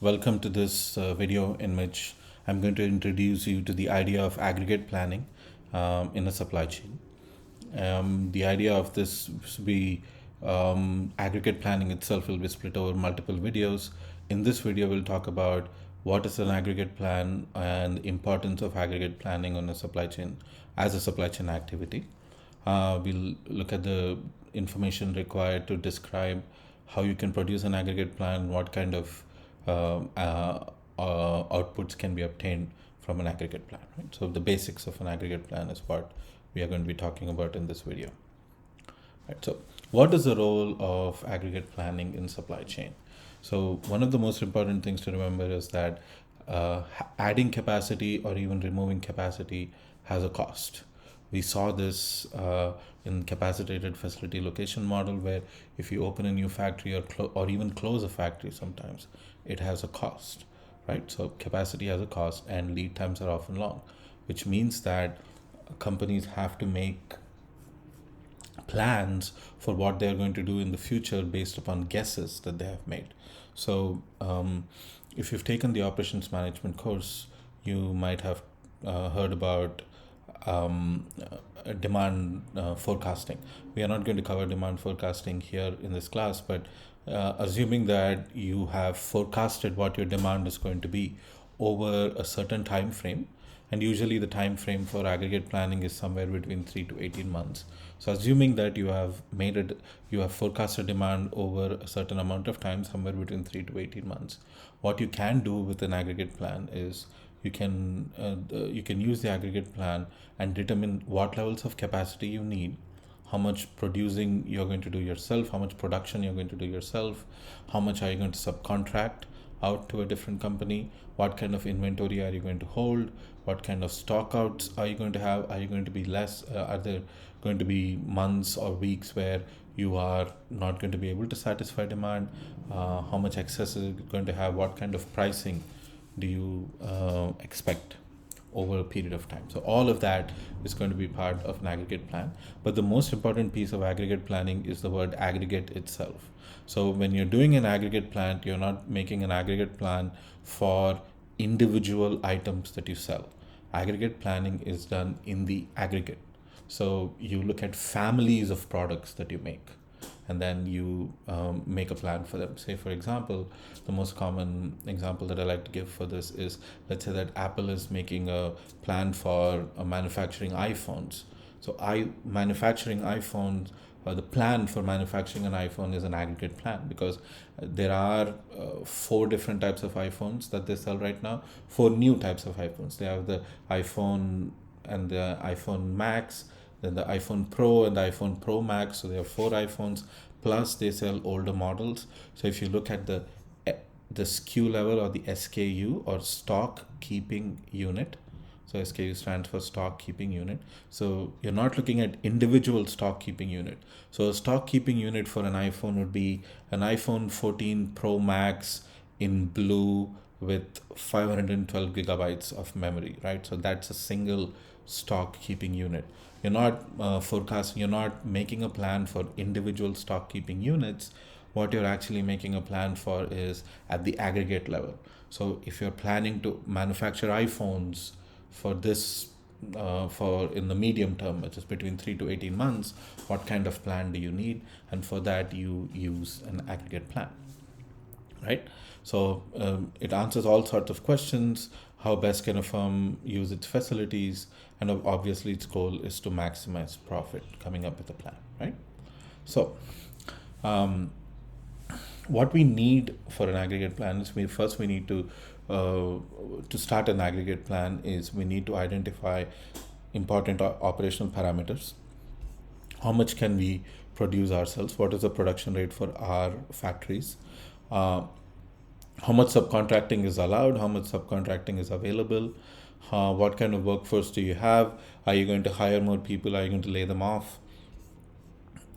Welcome to this video in which I'm going to introduce you to the idea of aggregate planning in a supply chain. The idea of this will be aggregate planning itself will be split over multiple videos. In this video, we'll talk about what is an aggregate plan and the importance of aggregate planning on a supply chain as a supply chain activity. We'll look at the information required to describe how you can produce an aggregate plan, what kind of outputs can be obtained from an aggregate plan. Right? So the basics of an aggregate plan is what we are going to be talking about in this video. Right, so what is the role of aggregate planning in supply chain? So one of the most important things to remember is that adding capacity or even removing capacity has a cost. We saw this in capacitated facility location model, where if you open a new factory or even close a factory, sometimes it has a cost, right? So capacity has a cost and lead times are often long, which means that companies have to make plans for what they're going to do in the future based upon guesses that they have made. So if you've taken the operations management course, you might have heard about demand forecasting. We are not going to cover demand forecasting here in this class, but assuming that you have forecasted what your demand is going to be over a certain time frame, and usually the time frame for aggregate planning is somewhere between 3 to 18 months. So assuming that you have forecasted demand over a certain amount of time, somewhere between 3 to 18 months, what you can do with an aggregate plan is you can use the aggregate plan and determine what levels of capacity you need, how much producing you're going to do yourself, how much production you're going to do yourself, how much are you going to subcontract out to a different company, what kind of inventory are you going to hold, what kind of stock outs are you going to have, are you going to be less, are there going to be months or weeks where you are not going to be able to satisfy demand, how much excess is it going to have, what kind of pricing do you expect over a period of time. So all of that is going to be part of an aggregate plan. But the most important piece of aggregate planning is the word aggregate itself. So when you're doing an aggregate plan, you're not making an aggregate plan for individual items that you sell. Aggregate planning is done in the aggregate. So you look at families of products that you make, and then you make a plan for them. Say, for example, the most common example that I like to give for this is, let's say that Apple is making a plan for manufacturing iPhones. So manufacturing iPhones, the plan for manufacturing an iPhone is an aggregate plan, because there are 4 different types of iPhones that they sell right now, 4 new types of iPhones. They have the iPhone and the iPhone Max, then the iPhone Pro and the iPhone Pro Max. So they have 4 iPhones, plus they sell older models. So if you look at the SKU level, or the SKU, or stock keeping unit, so SKU stands for stock keeping unit. So you're not looking at individual stock keeping unit. So a stock keeping unit for an iPhone would be an iPhone 14 Pro Max in blue with 512 gigabytes of memory, right? So that's a single stock keeping unit. You're not forecasting, you're not making a plan for individual stock keeping units. What you're actually making a plan for is at the aggregate level. So if you're planning to manufacture iPhones for this, for in the medium term, which is between 3 to 18 months, what kind of plan do you need? And for that, you use an aggregate plan, right? So it answers all sorts of questions. How best can a firm use its facilities? And obviously its goal is to maximize profit, coming up with a plan, right? So what we need for an aggregate plan is, we need to start an aggregate plan is we need to identify important operational parameters. How much can we produce ourselves? What is the production rate for our factories? How much subcontracting is allowed? How much subcontracting is available? What kind of workforce do you have? Are you going to hire more people? Are you going to lay them off?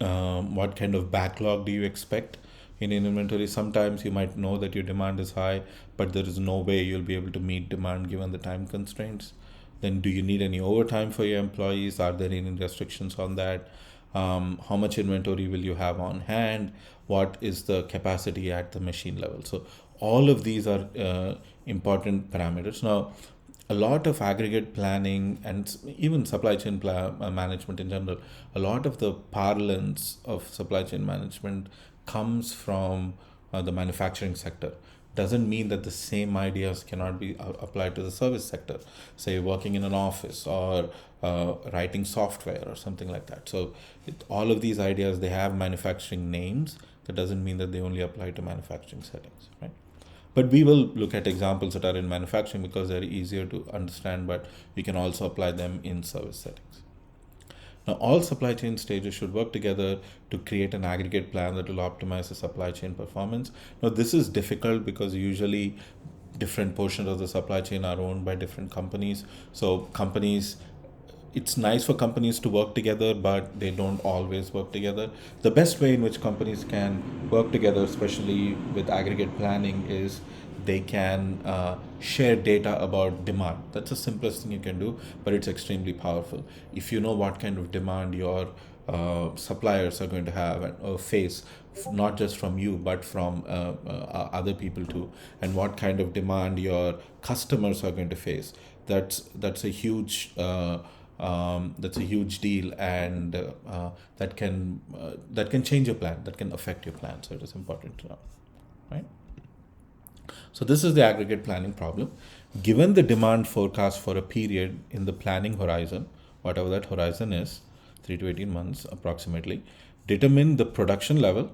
What kind of backlog do you expect in an inventory? Sometimes you might know that your demand is high, but there is no way you'll be able to meet demand given the time constraints. Then do you need any overtime for your employees? Are there any restrictions on that? How much inventory will you have on hand? What is the capacity at the machine level? So All of these are important parameters. Now, a lot of aggregate planning and even supply chain management in general, a lot of the parlance of supply chain management comes from the manufacturing sector. Doesn't mean that the same ideas cannot be applied to the service sector, say working in an office or writing software or something like that. So all of these ideas, they have manufacturing names. That doesn't mean that they only apply to manufacturing settings, right? But we will look at examples that are in manufacturing because they're easier to understand, but we can also apply them in service settings. Now, all supply chain stages should work together to create an aggregate plan that will optimize the supply chain performance. Now, this is difficult because usually different portions of the supply chain are owned by different companies. So it's nice for companies to work together, but they don't always work together. The best way in which companies can work together, especially with aggregate planning, is they can share data about demand. That's the simplest thing you can do, but it's extremely powerful. If you know what kind of demand your suppliers are going to have and face, not just from you but from other people too, and what kind of demand your customers are going to face, that's a huge deal, and that can change your plan, that can affect your plan. So it is important to know, right? So this is the aggregate planning problem. Given the demand forecast for a period in the planning horizon, whatever that horizon is, 3 to 18 months approximately, determine the production level,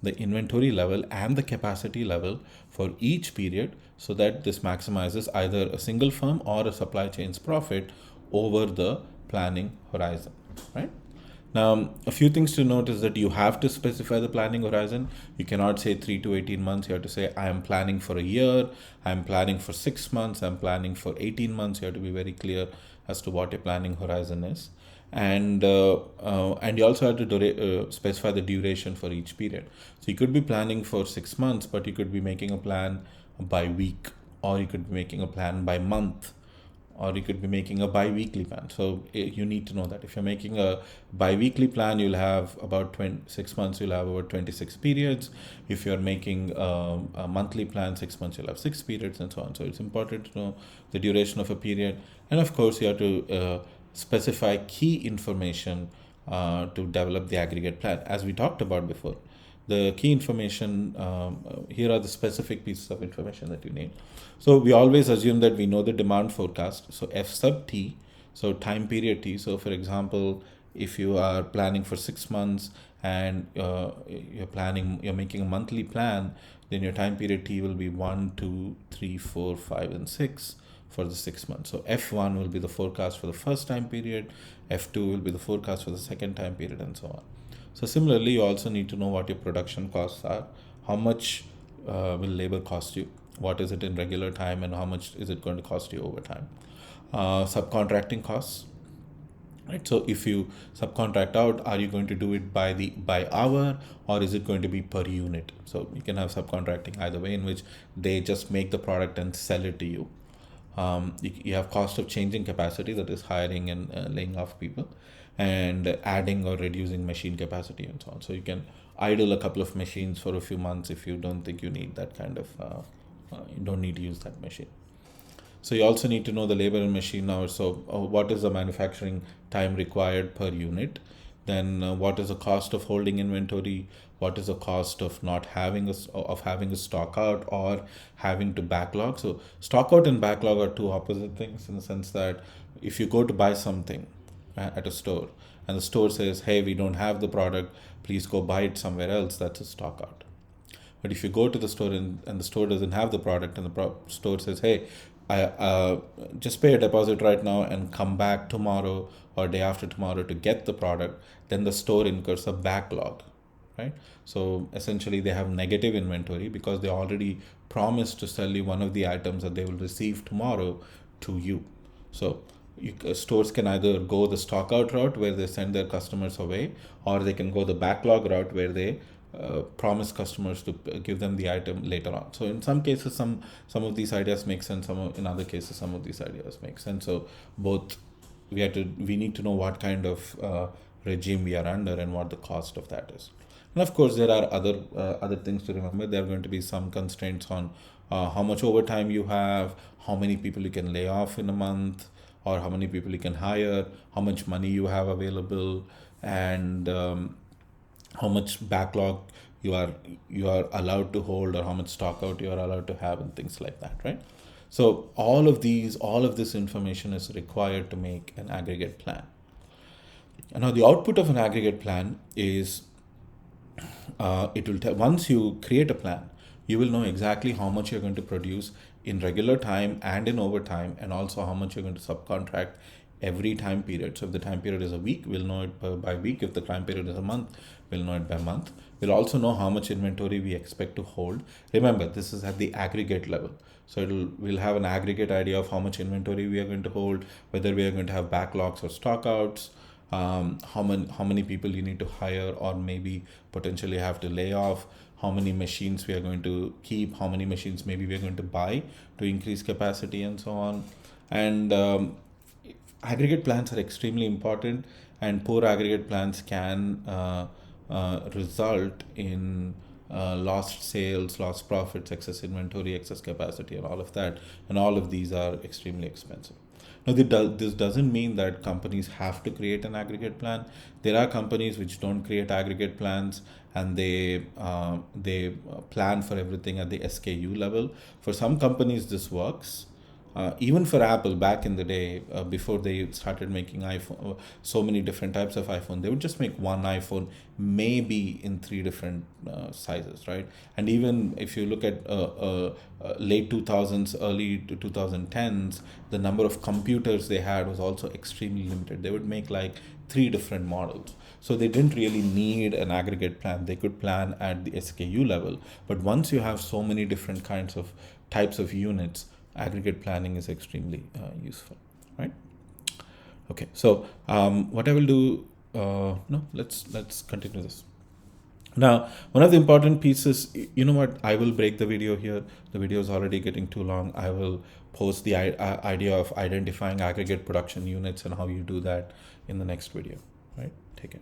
the inventory level, and the capacity level for each period so that this maximizes either a single firm or a supply chain's profit over the planning horizon, right? Now, a few things to note is that you have to specify the planning horizon. You cannot say 3 to 18 months. You have to say, I am planning for a year, I'm planning for 6 months, I'm planning for 18 months. You have to be very clear as to what your planning horizon is. And you also have to specify the duration for each period. So you could be planning for 6 months, but you could be making a plan by week, or you could be making a plan by month, or you could be making a bi-weekly plan. So you need to know that if you're making a bi-weekly plan, you'll have about 6 months, you'll have about 26 periods. If you're making a monthly plan, 6 months, you'll have 6 periods, and so on. So it's important to know the duration of a period. And of course, you have to specify key information to develop the aggregate plan. As we talked about before, the key information, here are the specific pieces of information that you need. So we always assume that we know the demand forecast. So F sub T, so time period T. So for example, if you are planning for 6 months and you're making a monthly plan, then your time period T will be 1, 2, 3, 4, 5, and 6 for the 6 months. So F1 will be the forecast for the first time period, F2 will be the forecast for the second time period, and so on. So similarly, you also need to know what your production costs are, how much will labor cost you, what is it in regular time, and how much is it going to cost you over time. Subcontracting costs, right? So if you subcontract out, are you going to do it by hour, or is it going to be per unit? So you can have subcontracting either way, in which they just make the product and sell it to you. You have cost of changing capacity, that is hiring and laying off people, and adding or reducing machine capacity, and so on. So you can idle a couple of machines for a few months if you don't think you need that kind of you don't need to use that machine. So you also need to know the labor and machine hours. So what is the manufacturing time required per unit? Then what is the cost of holding inventory? What is the cost of not having having a stock out or having to backlog? So stock out and backlog are two opposite things, in the sense that if you go to buy something at a store and the store says, hey, we don't have the product, please go buy it somewhere else, that's a stock out. But if you go to the store and the store doesn't have the product, and the store says, hey, I just pay a deposit right now and come back tomorrow or day after tomorrow to get the product, then the store incurs a backlog, right? So essentially they have negative inventory because they already promised to sell you one of the items that they will receive tomorrow to you. So stores can either go the stock out route, where they send their customers away, or they can go the backlog route, where they promise customers to give them the item later on. So in some cases, some of these ideas make sense. In other cases, some of these ideas make sense. So both we need to know what kind of regime we are under and what the cost of that is. And of course, there are other things to remember. There are going to be some constraints on how much overtime you have, how many people you can lay off in a month, or how many people you can hire, how much money you have available, and how much backlog you are allowed to hold, or how much stock out you are allowed to have, and things like that, right? So all of this information is required to make an aggregate plan. And now the output of an aggregate plan is it will tell, once you create a plan, you will know exactly how much you're going to produce in regular time and in overtime, and also how much you're going to subcontract every time period. So if the time period is a week, we'll know it by week. If the time period is a month, we'll know it by month. We'll also know how much inventory we expect to hold. Remember, this is at the aggregate level. So we'll have an aggregate idea of how much inventory we are going to hold, whether we are going to have backlogs or stockouts, how many people you need to hire or maybe potentially have to lay off, how many machines we are going to keep, how many machines maybe we are going to buy to increase capacity, and so on. And aggregate plans are extremely important, and poor aggregate plans can result in lost sales, lost profits, excess inventory, excess capacity, and all of that. And all of these are extremely expensive. Now, this doesn't mean that companies have to create an aggregate plan. There are companies which don't create aggregate plans, and they plan for everything at the SKU level. For some companies, this works. Even for Apple, back in the day, before they started making iPhone, so many different types of iPhone, they would just make one iPhone, maybe in three different sizes, right? And even if you look at late 2000s, early to 2010s, the number of computers they had was also extremely limited. They would make like three different models. So they didn't really need an aggregate plan. They could plan at the SKU level. But once you have so many different kinds of types of units, aggregate planning is extremely useful, right? Okay, so what I will do, no, let's continue this. Now, one of the important pieces, you know what, I will break the video here. The video is already getting too long. I will post the idea of identifying aggregate production units and how you do that in the next video, right? Take care.